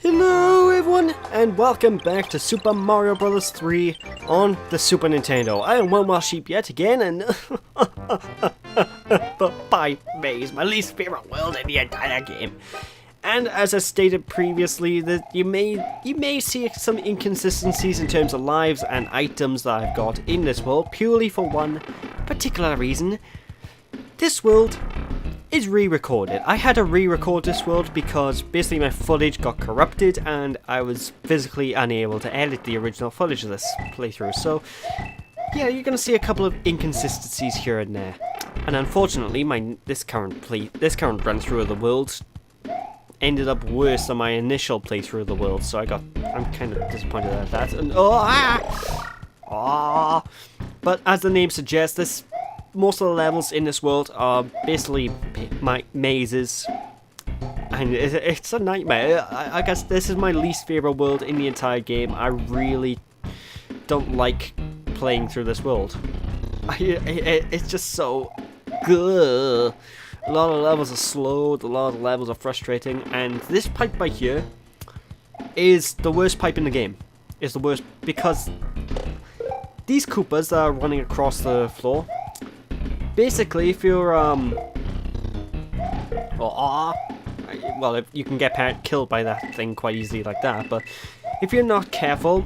Hello everyone, and welcome back to Super Mario Bros. 3 on the Super Nintendo. I am One Wild Sheep yet again, and the pipe maze, my least favorite world in the entire game. And as I stated previously, that you may see some inconsistencies in terms of lives and items that I've got in this world, purely for one particular reason. This world is re-recorded. I had to re-record this world because basically my footage got corrupted and I was physically unable to edit the original footage of this playthrough. So yeah, you're gonna see a couple of inconsistencies here and there. And unfortunately, this current run through of the world ended up worse than my initial playthrough of the world. So I'm kind of disappointed at that. And but as the name suggests, most of the levels in this world are basically mazes, and it's a nightmare. I guess this is my least favorite world in the entire game. I really don't like playing through this world. It's just so good. A lot of the levels are slow, a lot of the levels are frustrating, and this pipe right here is the worst pipe in the game. It's the worst because these Koopas that are running across the floor, basically, if you're, well, you can get killed by that thing quite easily like that, but if you're not careful,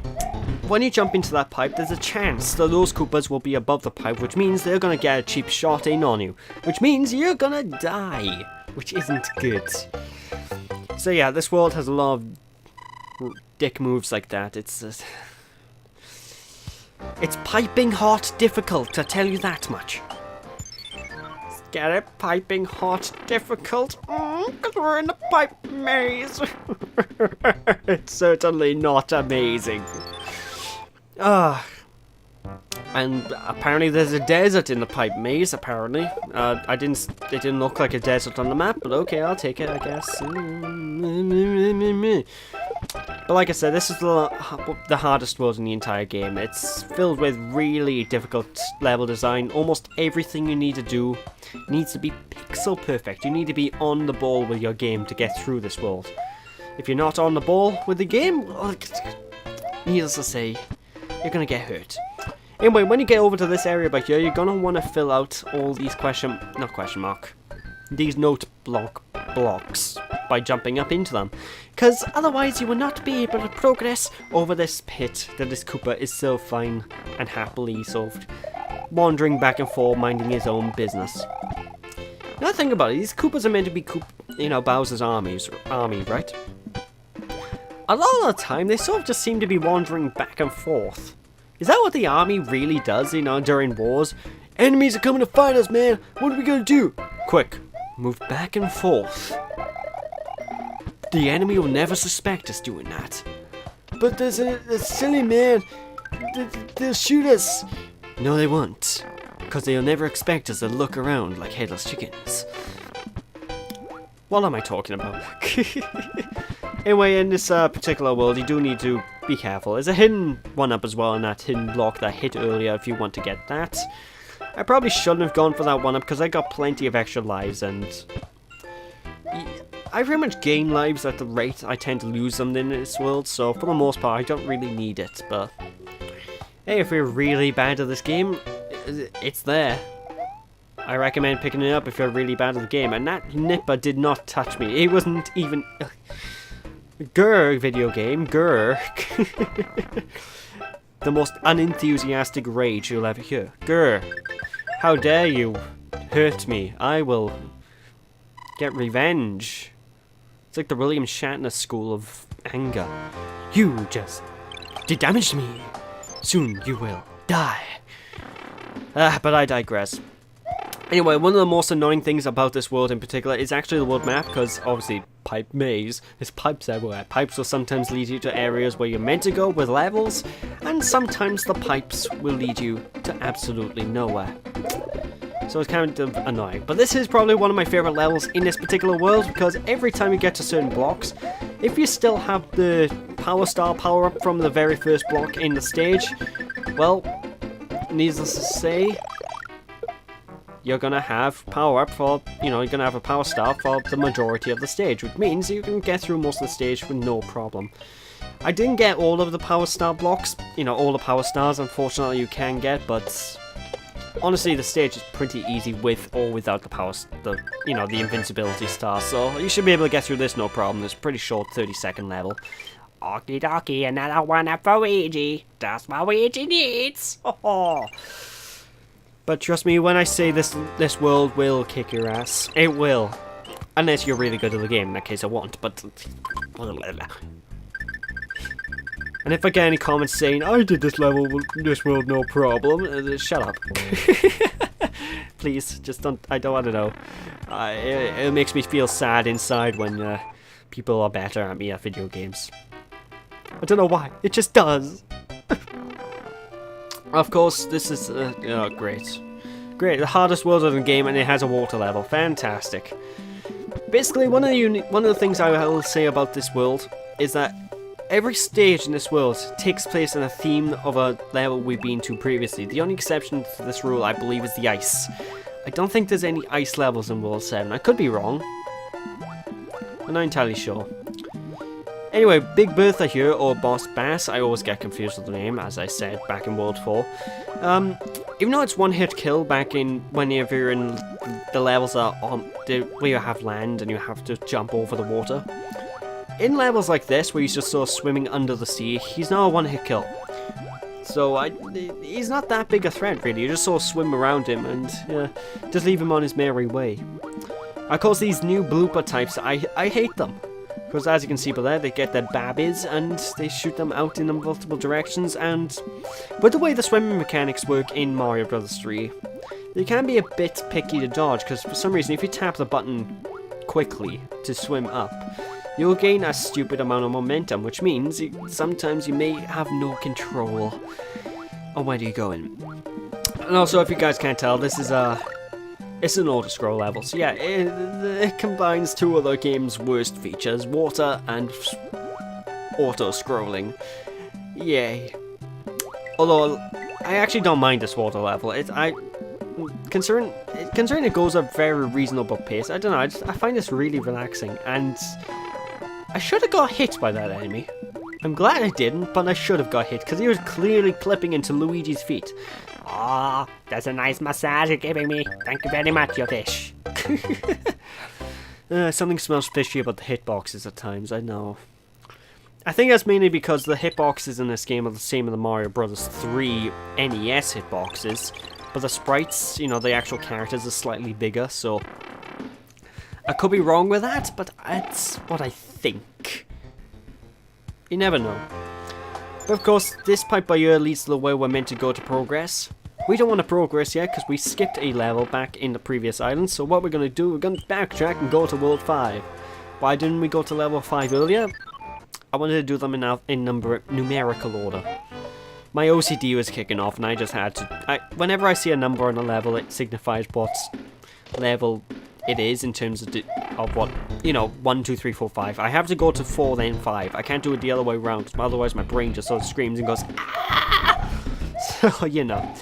when you jump into that pipe, there's a chance that those Koopas will be above the pipe, which means they're gonna get a cheap shot in on you, which means you're gonna die, which isn't good. So yeah, this world has a lot of dick moves like that. It's piping hot difficult, I tell you that much. Get it? Piping hot difficult? Because we're in the pipe maze. It's certainly not amazing. And apparently there's a desert in the pipe maze, apparently. It didn't look like a desert on the map, but okay, I'll take it, I guess. But like I said, this is the hardest world in the entire game. It's filled with really difficult level design. Almost everything you need to do needs to be pixel perfect. You need to be on the ball with your game to get through this world. If you're not on the ball with the game, well, needless to say, you're gonna get hurt. Anyway, when you get over to this area back here, you're gonna want to fill out all these these note blocks by jumping up into them, because otherwise you will not be able to progress over this pit that this Koopa is so fine and happily sort of wandering back and forth, minding his own business. Now think about it, these Koopas are meant to be Bowser's army, right? A lot of the time, they sort of just seem to be wandering back and forth. Is that what the army really does, during wars? Enemies are coming to fight us, man! What are we gonna do? Quick, move back and forth. The enemy will never suspect us doing that. But there's a silly man. They'll shoot us. No, they won't. Because they'll never expect us to look around like headless chickens. What am I talking about? Anyway, in this particular world, you do need to be careful. There's a hidden one-up as well in that hidden block that I hit earlier if you want to get that. I probably shouldn't have gone for that one-up because I got plenty of extra lives, and I very much gain lives at the rate I tend to lose them in this world, so for the most part I don't really need it, but hey, if you're really bad at this game, it's there. I recommend picking it up if you're really bad at the game, and that Nipper did not touch me. It wasn't even... Grr, video game, grr. The most unenthusiastic rage you'll ever hear. Grr. How dare you hurt me? I will get revenge. It's like the William Shatner school of anger. You just did damage to me. Soon you will die. But I digress. Anyway, one of the most annoying things about this world in particular is actually the world map, because obviously pipe maze, there's pipes everywhere. Pipes will sometimes lead you to areas where you're meant to go with levels, and sometimes the pipes will lead you to absolutely nowhere. So it's kind of annoying. But this is probably one of my favorite levels in this particular world, because every time you get to certain blocks, if you still have the Power Star power-up from the very first block in the stage, well, needless to say, you're gonna have power up for, you know, you're gonna have a power star for the majority of the stage, which means you can get through most of the stage with no problem. I didn't get all of the power star blocks, you know, all the power stars, unfortunately you can get, but honestly the stage is pretty easy with or without the invincibility star, so you should be able to get through this no problem. It's a pretty short 30-second level. Okie dokie, another one up for Luigi. That's what Luigi needs. Oh. But trust me, when I say this world will kick your ass, it will. Unless you're really good at the game, in that case I won't, but... And if I get any comments saying, I did this level, this world, no problem, shut up. Please, just don't, I don't want to know. It makes me feel sad inside when people are better at me at video games. I don't know why, it just does. Of course, this is, great. Great, the hardest world in the game, and it has a water level. Fantastic. Basically, one of the things I will say about this world is that every stage in this world takes place in a theme of a level we've been to previously. The only exception to this rule, I believe, is the ice. I don't think there's any ice levels in World 7. I could be wrong. I'm not entirely sure. Anyway, Big Bertha here, or Boss Bass, I always get confused with the name, as I said back in World 4. Even though it's one-hit kill back in whenever you're in the levels are on where you have land and you have to jump over the water. In levels like this, where he's just sort of swimming under the sea, he's not a one-hit kill. So he's not that big a threat, really. You just sort of swim around him and just leave him on his merry way. Of course, these new blooper types, I hate them. Because as you can see below, they get their babbies and they shoot them out in multiple directions, and with the way the swimming mechanics work in Mario Bros. 3, they can be a bit picky to dodge, because for some reason if you tap the button quickly to swim up, you'll gain a stupid amount of momentum, which means sometimes you may have no control on where you're going. And also, if you guys can't tell, this is it's an auto-scroll level, so yeah, it combines two of the game's worst features, water and auto-scrolling. Yay. Although, I actually don't mind this water level. Considering it goes at a very reasonable pace, I don't know, I find this really relaxing, and I should have got hit by that enemy. I'm glad I didn't, but I should have got hit, because he was clearly clipping into Luigi's feet. Ah, that's a nice massage you're giving me. Thank you very much, your fish. Something smells fishy about the hitboxes at times, I know. I think that's mainly because the hitboxes in this game are the same as the Mario Bros. 3 NES hitboxes, but the sprites, you know, the actual characters are slightly bigger, so I could be wrong with that, but that's what I think. You never know. But of course, this pipe by here leads to the way we're meant to go to progress. We don't want to progress yet because we skipped a level back in the previous island, so what we're going to do, we're going to backtrack and go to World 5. Why didn't we go to level 5 earlier? I wanted to do them in numerical order. My OCD was kicking off and I just had to... whenever I see a number on a level, it signifies what level it is in terms of what, you know, 1, 2, 3, 4, 5. I have to go to 4, then 5. I can't do it the other way around, otherwise my brain just sort of screams and goes, ah! So, you know.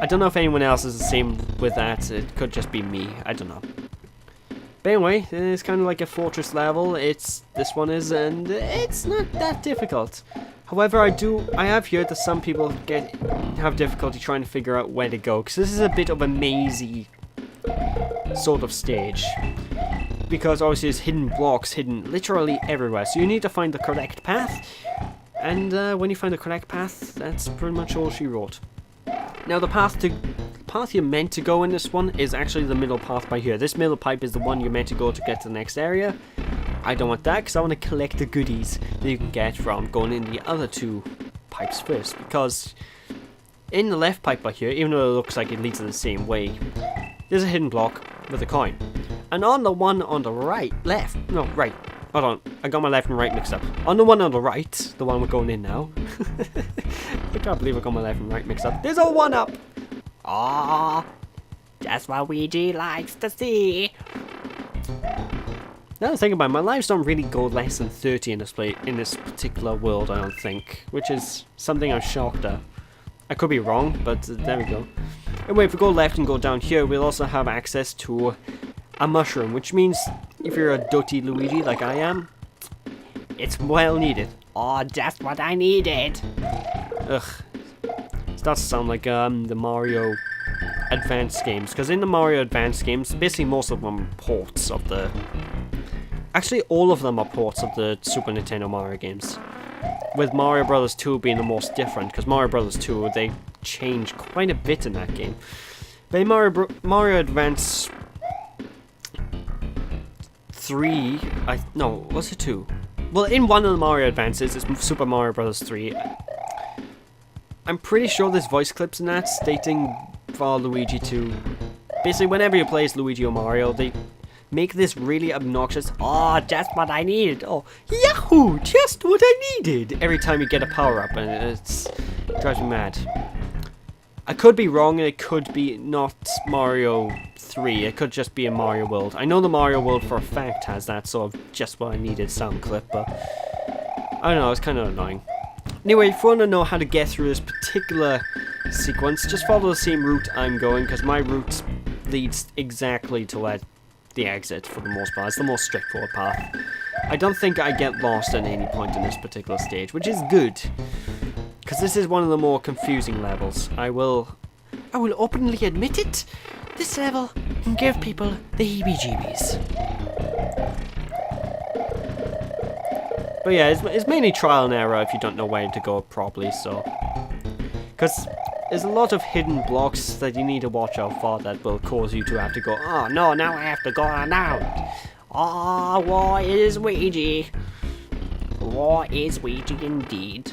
I don't know if anyone else is the same with that. It could just be me. I don't know. But anyway, it's kind of like a fortress level. This one is, and it's not that difficult. However, I have heard that some people have difficulty trying to figure out where to go, because this is a bit of a mazy sort of stage. Because obviously there's hidden blocks hidden literally everywhere, so you need to find the correct path. And when you find the correct path, that's pretty much all she wrote. Now the path you're meant to go in this one is actually the middle path by here. This middle pipe is the one you're meant to go to get to the next area. I don't want that because I want to collect the goodies that you can get from going in the other two pipes first. Because in the left pipe by here, even though it looks like it leads to the same way, there's a hidden block with a coin. And on the one on the right, hold on, I got my left and right mixed up. On the one on the right, the one we're going in now, I can't believe I got my left and right mixed up. There's a 1-up! Ah, that's what Luigi likes to see. Now that I think about it, my lives don't really go less than 30 in this particular world, I don't think, which is something I'm shocked at. I could be wrong, but there we go. Anyway, if we go left and go down here, we'll also have access to a mushroom, which means if you're a dirty Luigi like I am, it's well needed. Oh, just what I needed. Ugh. Starts to sound like the Mario Advance games, because in the Mario Advance games, basically most of them are ports of the... Actually, all of them are ports of the Super Nintendo Mario games. With Mario Bros. 2 being the most different, because Mario Bros. 2, they changed quite a bit in that game. But in Mario Advance 3, no, was it 2? Well, in one of the Mario Advances, it's Super Mario Bros. 3. I'm pretty sure there's voice clips in that stating for Luigi to... Basically, whenever you play as Luigi or Mario, they make this really obnoxious, oh, just what I needed, oh, yahoo, just what I needed, every time you get a power-up, and it drives me mad. I could be wrong, and it could be not Mario 3, it could just be a Mario World. I know the Mario World for a fact has that sort of just what I needed sound clip, but I don't know, it's kind of annoying. Anyway, if you want to know how to get through this particular sequence, just follow the same route I'm going, because my route leads exactly to the exit for the most part. It's the most straightforward path. I don't think I get lost at any point in this particular stage, which is good, because this is one of the more confusing levels. I will openly admit it. This level can give people the heebie-jeebies. But yeah, it's mainly trial and error if you don't know where to go properly, so... Because there's a lot of hidden blocks that you need to watch out for that will cause you to have to go, oh no, now I have to go around. Oh, war is Ouija. War is Ouija indeed.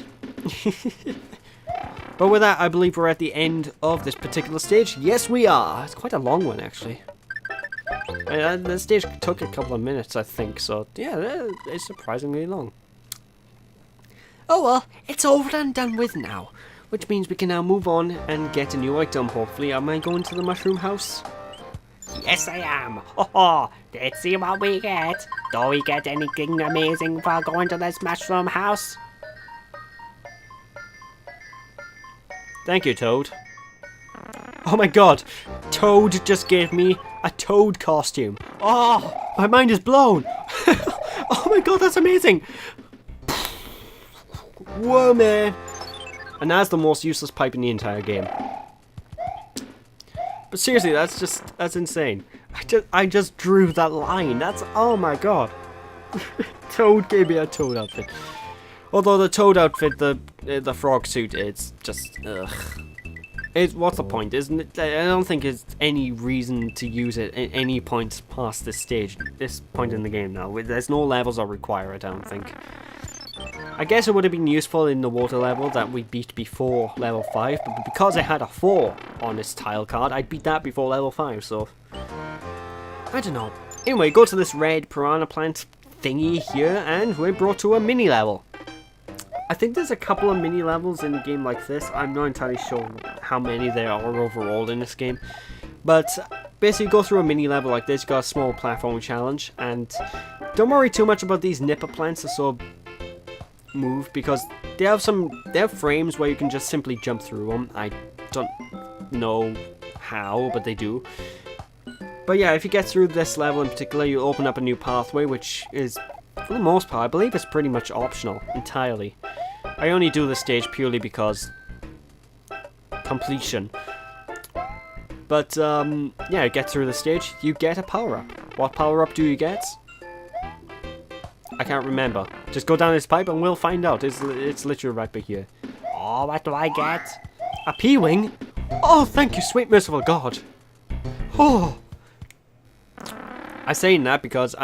But with that, I believe we're at the end of this particular stage. Yes, we are. It's quite a long one, actually. The stage took a couple of minutes, I think, so yeah, it's surprisingly long. Oh well, it's over and done with now. Which means we can now move on and get a new item, hopefully. Am I going to the mushroom house? Yes, I am. Oh, let's see what we get. Do we get anything amazing for going to this mushroom house? Thank you, Toad. Oh my god, Toad just gave me a Toad costume. Oh, my mind is blown. Oh my god, that's amazing. Whoa, man. And that's the most useless pipe in the entire game. But seriously, that's insane. I just drew that line. That's, oh my god. Toad gave me a Toad outfit. Although the Toad outfit, the frog suit, it's just, ugh. What's the point, isn't it? I don't think there's any reason to use it at any point past this stage, this point in the game now. There's no levels that require it, I don't think. I guess it would have been useful in the water level that we beat before level 5, but because I had a 4 on this tile card, I beat that before level 5, so... I don't know. Anyway, go to this red piranha plant thingy here, and we're brought to a mini level. I think there's a couple of mini levels in a game like this. I'm not entirely sure how many there are overall in this game. But basically go through a mini level like this, you got a small platform challenge, and don't worry too much about these nipper plants that sort of move, because they have frames where you can just simply jump through them. I don't know how, but they do. But yeah, if you get through this level in particular, you open up a new pathway, which is, for the most part, I believe it's pretty much optional, entirely. I only do this stage purely because completion. But, yeah, get through the stage, you get a power-up. What power-up do you get? I can't remember. Just go down this pipe and we'll find out. It's literally right back here. Oh, what do I get? A P-Wing? Oh, thank you, sweet merciful God. Oh. I'm saying that because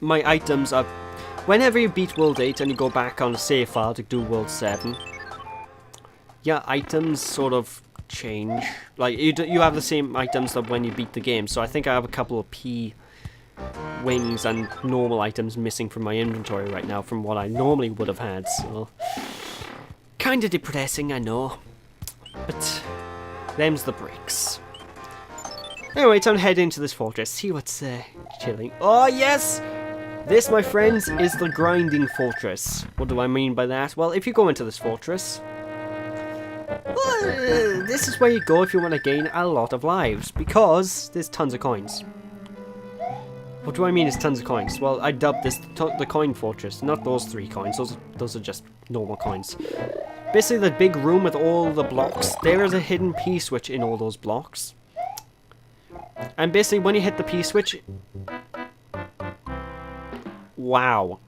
my items are... Whenever you beat World 8 and you go back on a save file to do World 7, your items sort of change. Like, you have the same items that when you beat the game. So I think I have a couple of P-Wings and normal items missing from my inventory right now from what I normally would have had. So, kind of depressing, I know. But, them's the breaks. Anyway, time to head into this fortress, see what's chilling. Oh yes! This, my friends, is the grinding fortress. What do I mean by that? Well, if you go into this fortress... Oh, this is where you go if you want to gain a lot of lives, because there's tons of coins. What do I mean is tons of coins? Well, I dubbed this the coin fortress, not those 3 coins. Those are just normal coins. Basically, the big room with all the blocks, there is a hidden P-switch in all those blocks. And basically, when you hit the P-switch... Wow.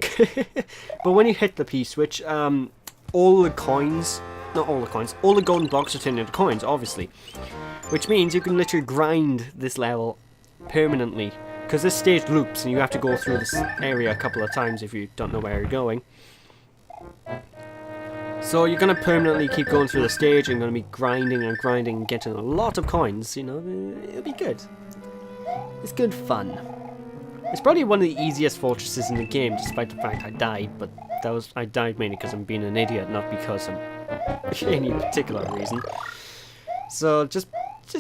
But when you hit the P-switch, all the coins... Not all the coins. All the golden blocks are turned into coins, obviously. Which means you can literally grind this level permanently. Because this stage loops, and you have to go through this area a couple of times if you don't know where you're going. So you're going to permanently keep going through the stage, and going to be grinding and grinding and getting a lot of coins, you know, it'll be good. It's good fun. It's probably one of the easiest fortresses in the game, despite the fact I died, but I died mainly because I'm being an idiot, not because of any particular reason. So just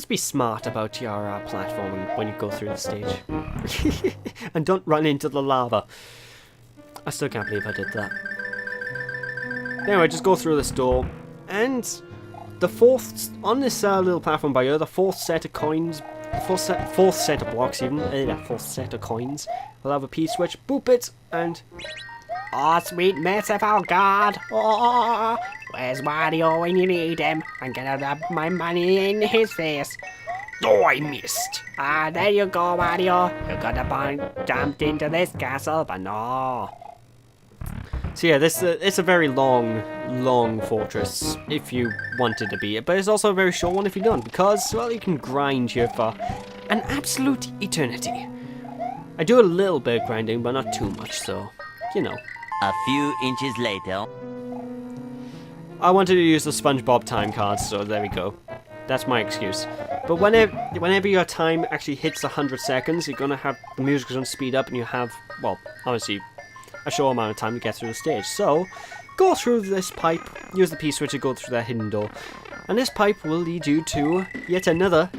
be smart about your platforming when you go through the stage. And don't run into the lava. I still can't believe I did that. Anyway, just go through this door, and the on this little platform by here, the fourth set of coins, fourth set of blocks even, fourth set of coins, we'll have a P-switch, boop it, and... Oh, sweet merciful God! Oh, where's Wario when you need him? I'm gonna rub my money in his face. Oh, I missed. Ah, there you go, Wario. You could have jumped into this castle, but no. So yeah, it's a very long fortress if you want it to be, but it's also a very short one if you don't, because, well, you can grind here for an absolute eternity. I do a little bit of grinding, but not too much, so, you know. A few inches later. I wanted to use the SpongeBob time cards, so there we go. That's my excuse. But whenever your time actually hits 100 seconds, you're gonna have the music's gonna speed up, and you have, well, obviously, a short amount of time to get through the stage. So, go through this pipe, use the P-switch to go through that hidden door. And this pipe will lead you to yet another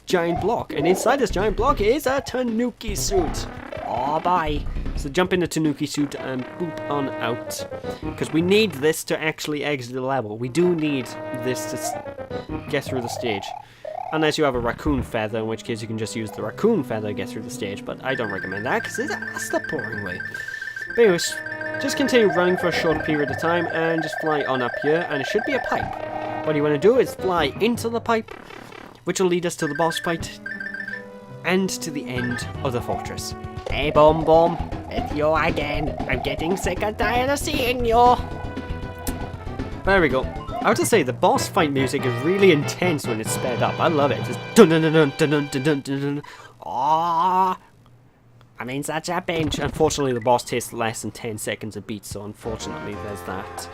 giant block. And inside this giant block is a Tanuki suit. Oh boy. So jump in the Tanuki suit and boop on out. Because we need this to actually exit the level. We do need this to get through the stage. Unless you have a raccoon feather, in which case you can just use the raccoon feather to get through the stage. But I don't recommend that, because that's the boring way. But anyways, just continue running for a short period of time and just fly on up here, and it should be a pipe. What you want to do is fly into the pipe, which will lead us to the boss fight and to the end of the fortress. Hey, Boom Boom, it's you again. I'm getting sick and tired of seeing you. There we go. I have to say, the boss fight music is really intense when it's sped up. I love it. It's dun dun dun dun dun dun dun dun dun. Oh, I'm in such a pinch. Unfortunately, the boss takes less than 10 seconds a beat, so unfortunately there's that.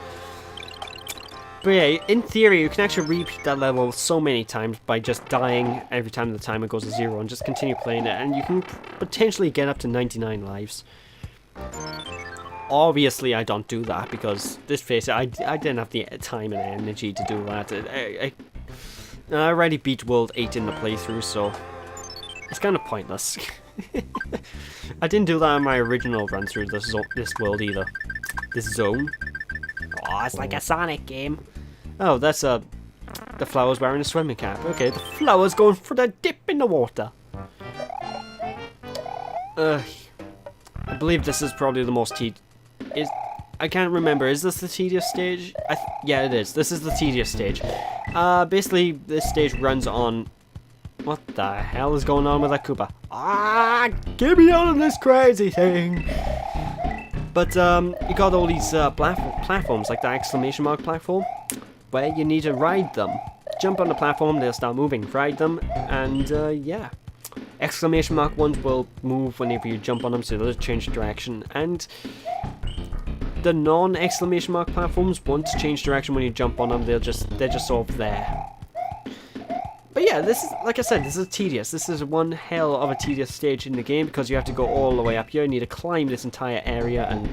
But yeah, in theory, you can actually repeat that level so many times by just dying every time the timer goes to 0 and just continue playing it, and you can potentially get up to 99 lives. Obviously, I don't do that because, let's face it, I didn't have the time and energy to do that. I already beat World 8 in the playthrough, so it's kind of pointless. I didn't do that on my original run through this world either. This zone. Oh, it's like a Sonic game. Oh, that's the flower's wearing a swimming cap. Okay, the flower's going for the dip in the water. I believe this is probably the most I can't remember. Is this the tedious stage? Yeah, it is. This is the tedious stage. Basically, this stage runs on... What the hell is going on with that Koopa? Ah, get me out of this crazy thing! But, you got all these platforms, like the exclamation mark platform, where you need to ride them. Jump on the platform, they'll start moving. Ride them, and, yeah. Exclamation mark ones will move whenever you jump on them, so they'll change direction. And the non-exclamation mark platforms won't change direction when you jump on them. They're just sort of there. But yeah, this is, like I said, this is tedious. This is one hell of a tedious stage in the game because you have to go all the way up here. You need to climb this entire area, and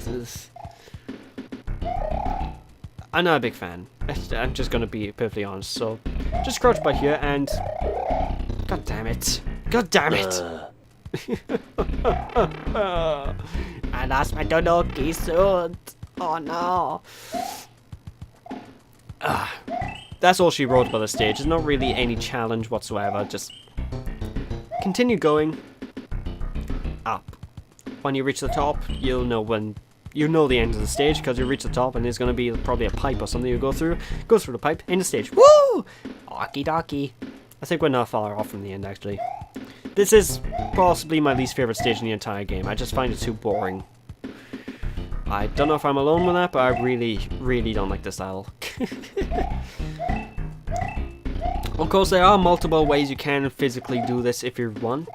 I'm not a big fan. I'm just gonna be perfectly honest. So, just crouch by here and... God damn it. God damn it! I lost my Tanuki suit. Oh no. that's all she wrote about the stage. There's not really any challenge whatsoever. Just continue going up. When you reach the top, you'll know the end of the stage, because you reach the top and there's going to be probably a pipe or something you go through. Go through the pipe, end the stage. Woo! Okie dokie. I think we're not far off from the end, actually. This is possibly my least favorite stage in the entire game. I just find it too boring. I don't know if I'm alone with that, but I really, really don't like the style. Of course, there are multiple ways you can physically do this if you want.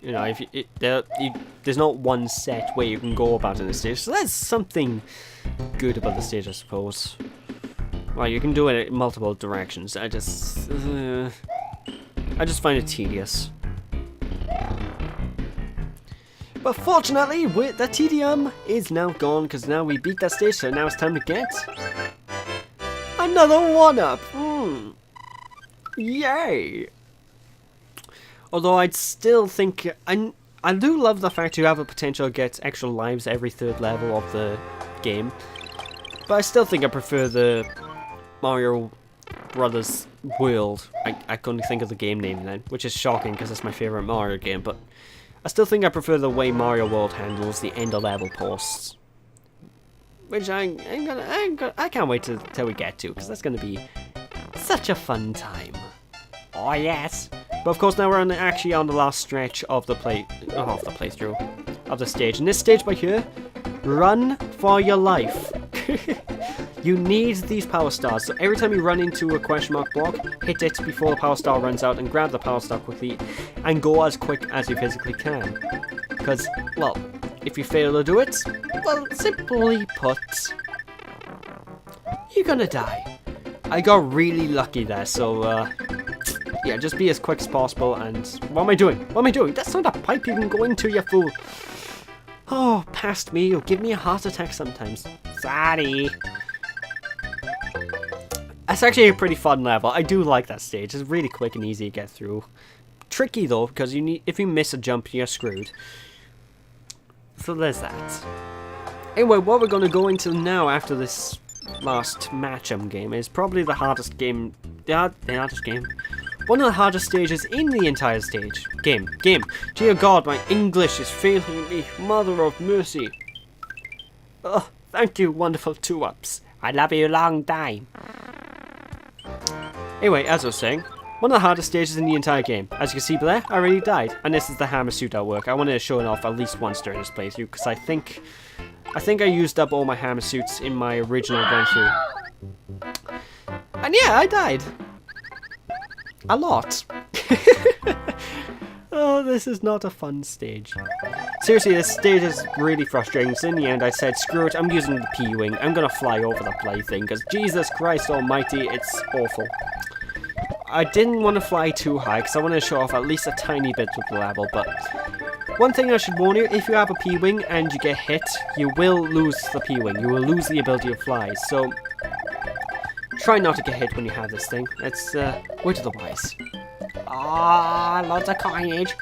You know, there's not one set way you can go about in the stage, so that's something good about the stage, I suppose. Well, you can do it in multiple directions. I just find it tedious. But fortunately, the tedium is now gone, because now we beat that stage, so now it's time to get another 1-up. Yay! Although I'd still think, I do love the fact you have a potential to get extra lives every 3rd level of the game. But I still think I prefer the Mario Brothers World. I couldn't think of the game name then, which is shocking because it's my favourite Mario game, but I still think I prefer the way Mario World handles the end of level posts. Which I can't wait till we get to, because that's going to be such a fun time. Oh yes. But of course now we're actually on the last stretch of the playthrough of the stage. And this stage by here, run for your life. You need these power stars, so every time you run into a question mark block, hit it before the power star runs out and grab the power star quickly and go as quick as you physically can. Because, well, if you fail to do it, well, simply put, you're gonna die. I got really lucky there, so yeah, just be as quick as possible. And what am I doing? What am I doing? That's not a pipe you can go into, you fool. Oh, past me, you'll give me a heart attack sometimes. Sorry. That's actually a pretty fun level. I do like that stage. It's really quick and easy to get through. Tricky though, because if you miss a jump, you're screwed. So there's that. Anyway, what we're going to go into now after this last match-em game is probably the hardest game. The hardest game. One of the hardest stages in the entire stage. Game. Dear God, my English is failing me. Mother of mercy. Oh, thank you, wonderful 2-ups. I love you long time. Anyway, as I was saying, one of the hardest stages in the entire game. As you can see there, I already died. And this is the hammer suit artwork. I wanted to show it off at least once during this playthrough, because I think I used up all my hammer suits in my original run through. And yeah, I died. A lot. Oh, this is not a fun stage. Seriously, this stage is really frustrating. So in the end, I said, screw it, I'm using the P-Wing. I'm going to fly over the plaything, because Jesus Christ almighty, it's awful. I didn't want to fly too high, because I wanted to show off at least a tiny bit of the level, but one thing I should warn you, if you have a P-Wing and you get hit, you will lose the P-Wing. You will lose the ability to fly, so try not to get hit when you have this thing. It's, word to the wise. Ah, lots of coinage.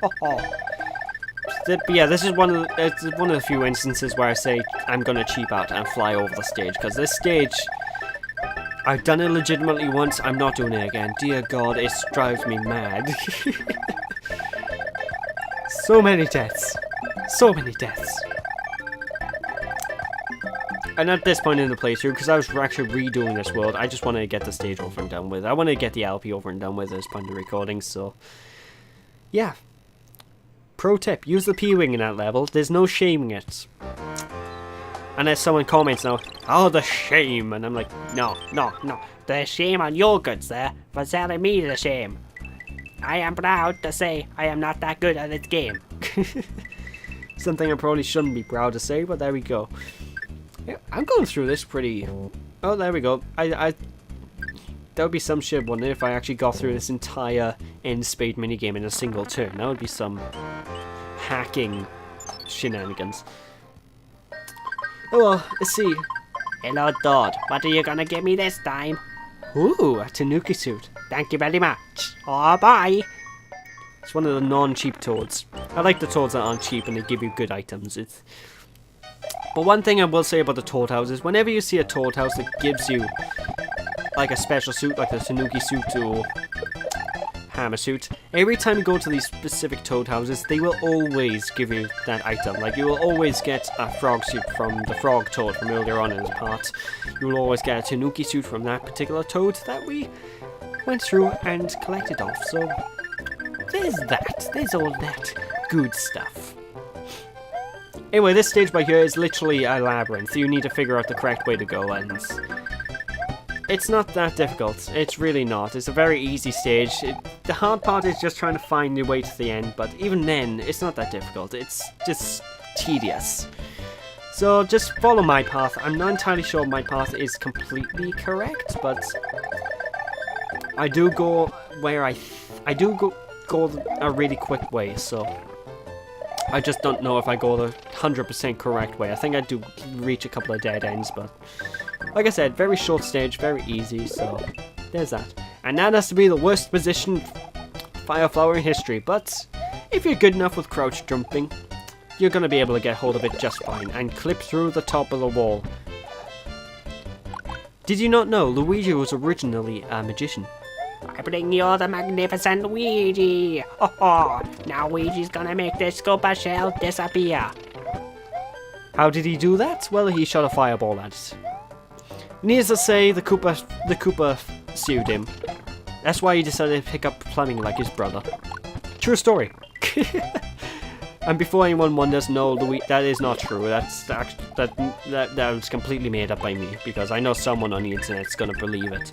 But yeah, this is one of the few instances where I say I'm gonna cheap out and fly over the stage, because this stage, I've done it legitimately once. I'm not doing it again. Dear God, it drives me mad. So many deaths. So many deaths. And at this point in the playthrough, because I was actually redoing this world, I just wanted to get the stage over and done with. I wanted to get the LP over and done with at this point in the recording, so yeah. Pro tip, use the P-Wing in that level. There's no shaming it. And as someone comments now, oh, the shame, and I'm like, no. The shame on your good, sir, for telling me the shame. I am proud to say I am not that good at this game. Something I probably shouldn't be proud to say, but there we go. Yeah, I'm going through this pretty... Oh, there we go. That would be some shit, wouldn't it, if I actually got through this entire end spade minigame in a single turn. That would be some hacking shenanigans. Oh well, let's see. Hello, Toad. What are you gonna give me this time? Ooh, a Tanuki suit. Thank you very much. Oh, bye. It's one of the non-cheap Toads. I like the Toads that aren't cheap and they give you good items. But one thing I will say about the Toad House is whenever you see a Toad House that gives you like a special suit, like the Tanuki suit or hammer suit, every time you go to these specific toad houses, they will always give you that item. Like, you will always get a frog suit from the frog toad from earlier on in this part. You will always get a Tanuki suit from that particular toad that we went through and collected off. So, there's that. There's all that good stuff. Anyway, this stage by here is literally a labyrinth. So you need to figure out the correct way to go, and it's not that difficult. It's really not. It's a very easy stage. The hard part is just trying to find your way to the end, but even then, it's not that difficult. It's just tedious. So just follow my path. I'm not entirely sure my path is completely correct, but I do go where I do go a really quick way, so I just don't know if I go the 100% correct way. I think I do reach a couple of dead ends, but like I said, very short stage, very easy, so there's that. And that has to be the worst position fire flower in history, but if you're good enough with crouch jumping, you're going to be able to get hold of it just fine and clip through the top of the wall. Did you not know Luigi was originally a magician? I bring you the magnificent Luigi. Ho ho! Now Luigi's gonna make this Koopa shell disappear. How did he do that? Well, he shot a fireball at it. Needless to say, the Koopa sued him. That's why he decided to pick up plumbing like his brother. True story. And before anyone wonders, no, that is not true. That was completely made up by me, because I know someone on the internet's gonna believe it.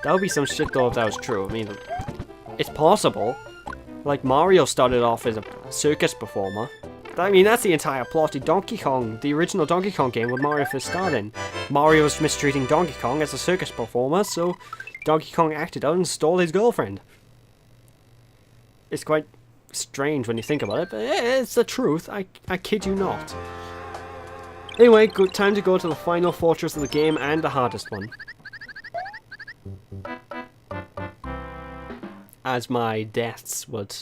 That would be some shit though if that was true. I mean, it's possible. Like, Mario started off as a circus performer. I mean, that's the entire plot of Donkey Kong, the original Donkey Kong game with Mario first started. Mario was mistreating Donkey Kong as a circus performer, so Donkey Kong acted out and stole his girlfriend. It's quite strange when you think about it, but it's the truth. I kid you not. Anyway, good time to go to the final fortress of the game and the hardest one. As my deaths would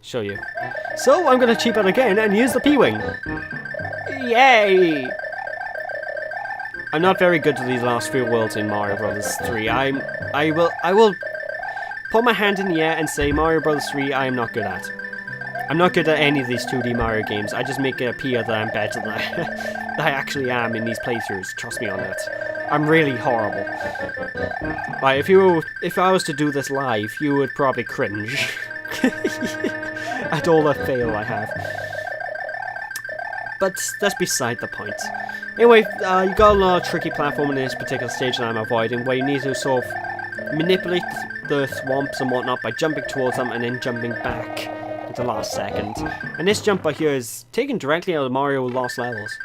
show you. So I'm gonna cheap out again and use the P-Wing. Yay! I'm not very good at these last few worlds in Mario Bros. 3. I will put my hand in the air and say Mario Bros. 3 I am not good at. I'm not good at any of these 2D Mario games. I just make it appear that I'm better than I actually am in these playthroughs. Trust me on that. I'm really horrible. Like, if I was to do this live, you would probably cringe at all the fail I have. But that's beside the point. Anyway, you got a lot of tricky platform in this particular stage that I'm avoiding, where you need to sort of manipulate the swamps and whatnot by jumping towards them and then jumping back at the last second. And this jump right here is taken directly out of Mario Lost Levels.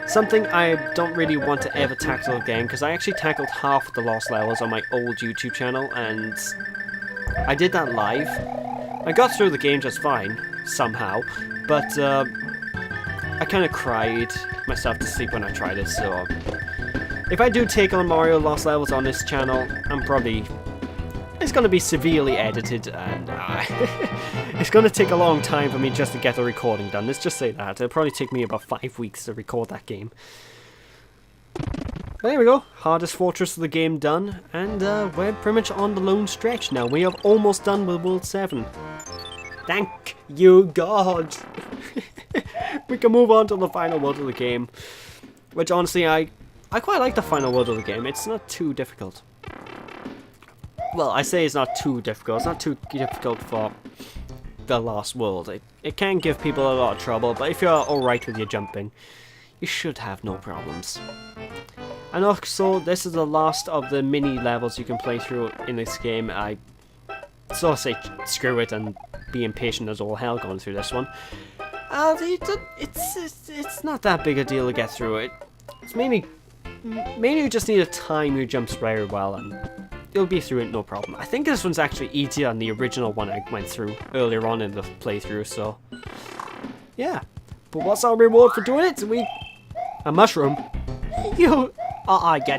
Something I don't really want to ever tackle again, because I actually tackled half of the Lost Levels on my old YouTube channel, and I did that live. I got through the game just fine, somehow, but I kind of cried myself to sleep when I tried it, so if I do take on Mario Lost Levels on this channel, it's going to be severely edited, and it's going to take a long time for me just to get the recording done. Let's just say that. It'll probably take me about 5 weeks to record that game. There we go. Hardest fortress of the game done, and we're pretty much on the lone stretch now. We have almost done with World 7. Thank you, God! We can move on to the final world of the game, which honestly, I quite like the final world of the game. It's not too difficult. Well, I say it's not too difficult. It's not too difficult for the last world. It can give people a lot of trouble, but if you're alright with your jumping, you should have no problems. And also, this is the last of the mini levels you can play through in this game. I sort of say screw it and be impatient as all hell going through this one. It's not that big a deal to get through it. It's mainly you just need to time your jumps very well, and you'll be through it no problem. I think this one's actually easier than the original one I went through earlier on in the playthrough, so yeah. But what's our reward for doing it? A mushroom. You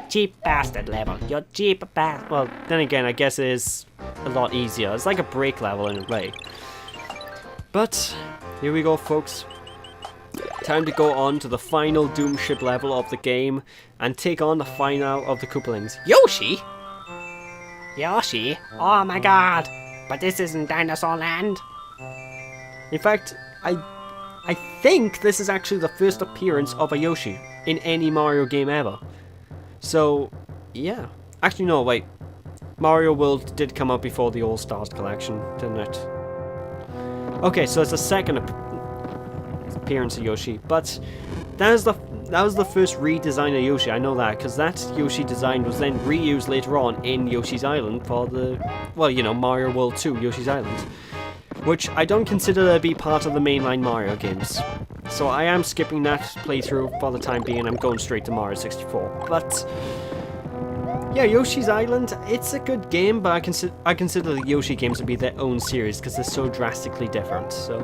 cheap bastard level. You cheap bastard. Well, then again, I guess it is a lot easier. It's like a break level in a way. But here we go, folks. Time to go on to the final Doom ship level of the game and take on the final of the Koopalings. Yoshi? Yoshi? Oh my god. But this isn't Dinosaur Land. In fact, I think this is actually the first appearance of a Yoshi in any Mario game ever. So, yeah. Actually, no, wait. Mario World did come out before the All-Stars collection, didn't it? Okay, so it's the second appearance of Yoshi, but that was the first redesign of Yoshi. I know that because that Yoshi design was then reused later on in Yoshi's Island for the, well, you know, Mario World 2 Yoshi's Island, which I don't consider to be part of the mainline Mario games. So I am skipping that playthrough for the time being. I'm going straight to Mario 64. But yeah, Yoshi's Island, it's a good game, but I consider the Yoshi games to be their own series because they're so drastically different. So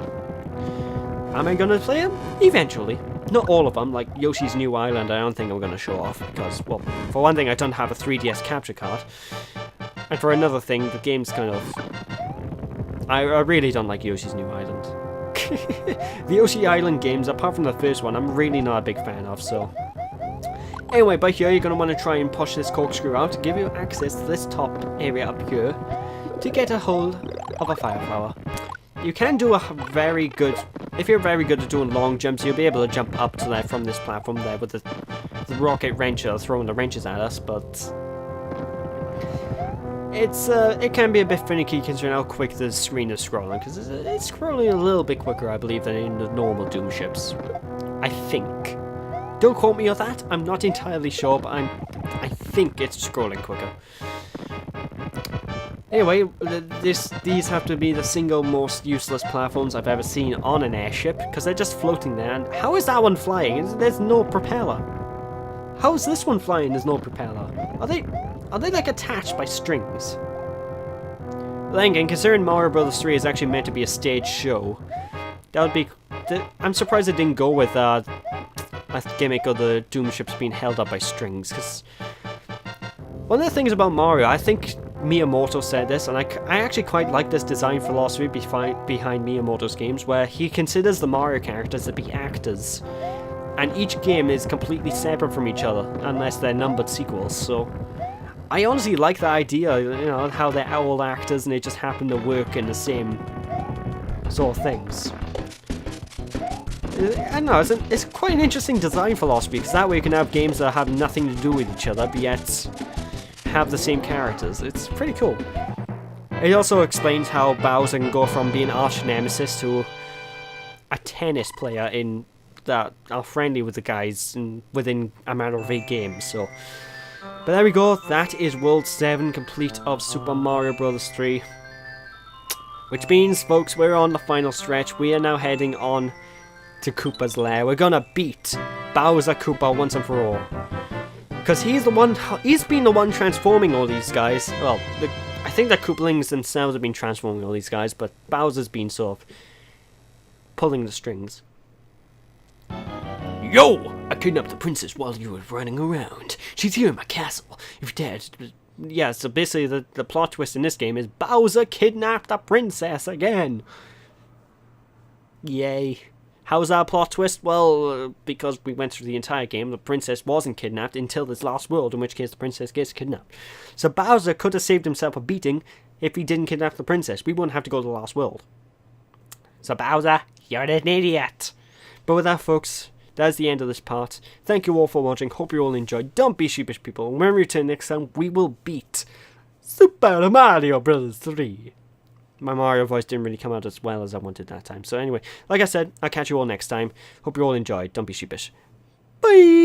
am I going to play them? Eventually. Not all of them, like Yoshi's New Island I don't think I'm going to show off because, well, for one thing I don't have a 3DS capture card. And for another thing, the game's kind of... I really don't like Yoshi's New Island. The Yoshi Island games, apart from the first one, I'm really not a big fan of, so... Anyway, by here you're going to want to try and push this corkscrew out to give you access to this top area up here to get a hold of a fire flower. You can do a very good... If you're very good at doing long jumps, you'll be able to jump up to there from this platform there with the rocket wrencher throwing the wrenches at us, but... it can be a bit finicky considering how quick the screen is scrolling, because it's scrolling a little bit quicker, I believe, than in the normal Doom ships. I think. Don't quote me on that, I'm not entirely sure, but I think it's scrolling quicker. Anyway, these have to be the single most useless platforms I've ever seen on an airship, because they're just floating there, and how is that one flying? There's no propeller. How is this one flying? There's no propeller. Are they like attached by strings? Then again, considering Mario Bros. 3 is actually meant to be a stage show, that would be... I'm surprised it didn't go with a gimmick of the Doom ships being held up by strings, because one of the things about Mario, I think Miyamoto said this, and I actually quite like this design philosophy behind Miyamoto's games, where he considers the Mario characters to be actors, and each game is completely separate from each other, unless they're numbered sequels, so I honestly like the idea, you know, how they're all actors and they just happen to work in the same sort of things. I don't know, it's quite an interesting design philosophy, because that way you can have games that have nothing to do with each other, but yet have the same characters. It's pretty cool. It also explains how Bowser can go from being arch nemesis to a tennis player in that are friendly with the guys within a matter of 8 games, so... But there we go, that is World 7 complete of Super Mario Bros. 3. Which means, folks, we're on the final stretch. We are now heading on to Koopa's lair. We're gonna beat Bowser Koopa once and for all. Because he's been the one transforming all these guys. Well, I think the Koopalings themselves have been transforming all these guys, but Bowser's been sort of pulling the strings. Yo! I kidnapped the princess while you were running around. She's here in my castle. If you're dead... Yeah, so basically the plot twist in this game is Bowser kidnapped the princess again. Yay. How's that a plot twist? Well, because we went through the entire game, the princess wasn't kidnapped until this last world, in which case the princess gets kidnapped. So Bowser could have saved himself a beating if he didn't kidnap the princess. We wouldn't have to go to the last world. So Bowser, you're an idiot. But with that, folks... That's the end of this part. Thank you all for watching. Hope you all enjoyed. Don't be sheepish, people. When we return next time, we will beat Super Mario Bros. 3. My Mario voice didn't really come out as well as I wanted that time. So anyway, like I said, I'll catch you all next time. Hope you all enjoyed. Don't be sheepish. Bye!